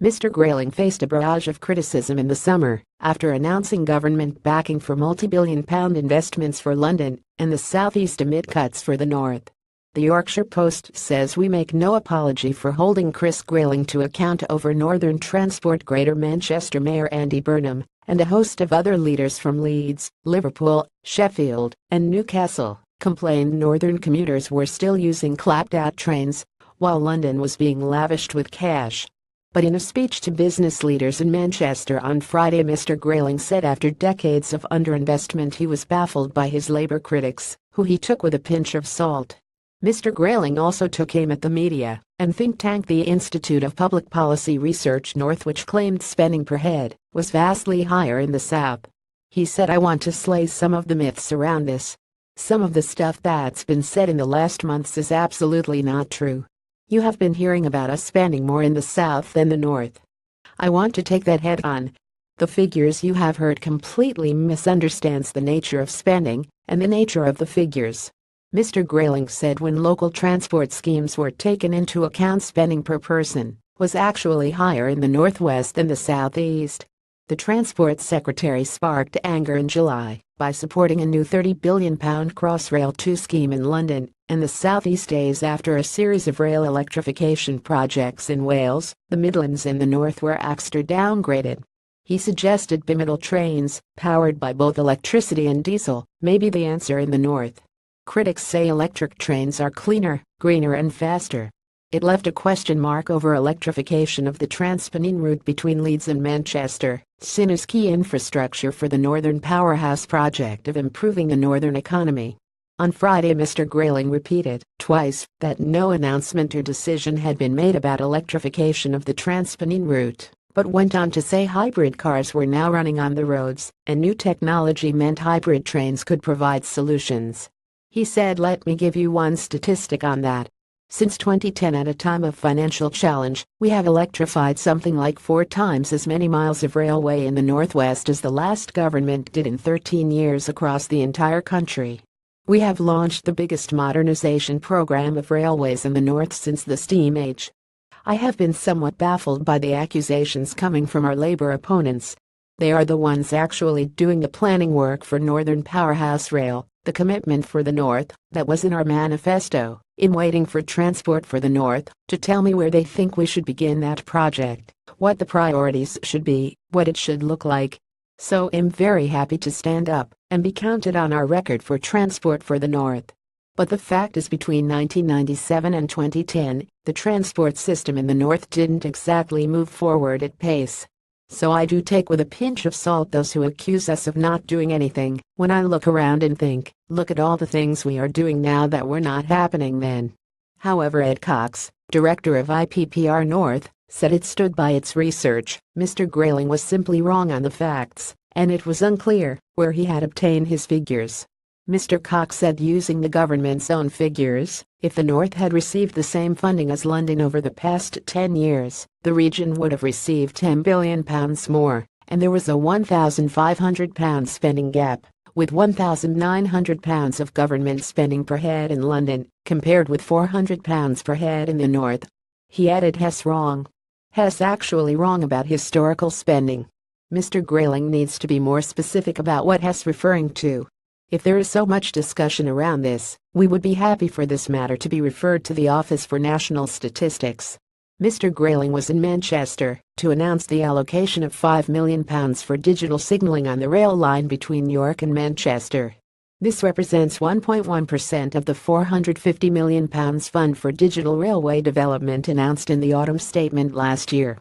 Mr. Grayling faced a barrage of criticism in the summer after announcing government backing for multi-billion-pound investments for London and the South East amid cuts for the North. The Yorkshire Post says we make no apology for holding Chris Grayling to account over Northern Transport. Greater Manchester Mayor Andy Burnham and a host of other leaders from Leeds, Liverpool, Sheffield, and Newcastle complained Northern commuters were still using clapped-out trains while London was being lavished with cash. But in a speech to business leaders in Manchester on Friday, Mr. Grayling said after decades of underinvestment he was baffled by his Labour critics, who he took with a pinch of salt. Mr. Grayling also took aim at the media and think tank the Institute of Public Policy Research North, which claimed spending per head was vastly higher in the South. He said, "I want to slay some of the myths around this. Some of the stuff that's been said in the last months is absolutely not true. You have been hearing about us spending more in the South than the North. I want to take that head on. The figures you have heard completely misunderstands the nature of spending and the nature of the figures." Mr. Grayling said when local transport schemes were taken into account, spending per person was actually higher in the Northwest than the Southeast. The Transport Secretary sparked anger in July by supporting a new £30 billion Crossrail 2 scheme in London and the South East days after a series of rail electrification projects in Wales, the Midlands and the North were axed or downgraded. He suggested bimodal trains, powered by both electricity and diesel, may be the answer in the North. Critics say electric trains are cleaner, greener and faster. It left a question mark over electrification of the Transpennine route between Leeds and Manchester, seen as key infrastructure for the Northern Powerhouse project of improving the northern economy. On Friday, Mr. Grayling repeated twice that no announcement or decision had been made about electrification of the Transpennine route, but went on to say hybrid cars were now running on the roads and new technology meant hybrid trains could provide solutions. He said, "Let me give you one statistic on that. Since 2010, at a time of financial challenge, we have electrified something like 4 times as many miles of railway in the Northwest as the last government did in 13 years across the entire country. We have launched the biggest modernization program of railways in the North since the steam age." I have been somewhat baffled by the accusations coming from our Labour opponents. They are the ones actually doing the planning work for Northern Powerhouse Rail, the commitment for the North that was in our manifesto, in waiting for Transport for the North to tell me where they think we should begin that project, what the priorities should be, what it should look like. So I'm very happy to stand up and be counted on our record for Transport for the North. But the fact is, between 1997 and 2010, the transport system in the North didn't exactly move forward at pace. So I do take with a pinch of salt those who accuse us of not doing anything, when I look around and think, look at all the things we are doing now that were not happening then. However, Ed Cox, director of IPPR North, said it stood by its research. Mr. Grayling was simply wrong on the facts, and it was unclear where he had obtained his figures. Mr. Cox said, using the government's own figures, if the North had received the same funding as London over the past 10 years, the region would have received £10 billion more, and there was a £1,500 spending gap, with £1,900 of government spending per head in London, compared with £400 per head in the North. He added, Hess wrong. Hess actually wrong about historical spending. Mr. Grayling needs to be more specific about what Hess referring to. If there is so much discussion around this, we would be happy for this matter to be referred to the Office for National Statistics. Mr. Grayling was in Manchester to announce the allocation of £5 million for digital signalling on the rail line between York and Manchester. This represents 1.1% of the £450 million fund for digital railway development announced in the autumn statement last year.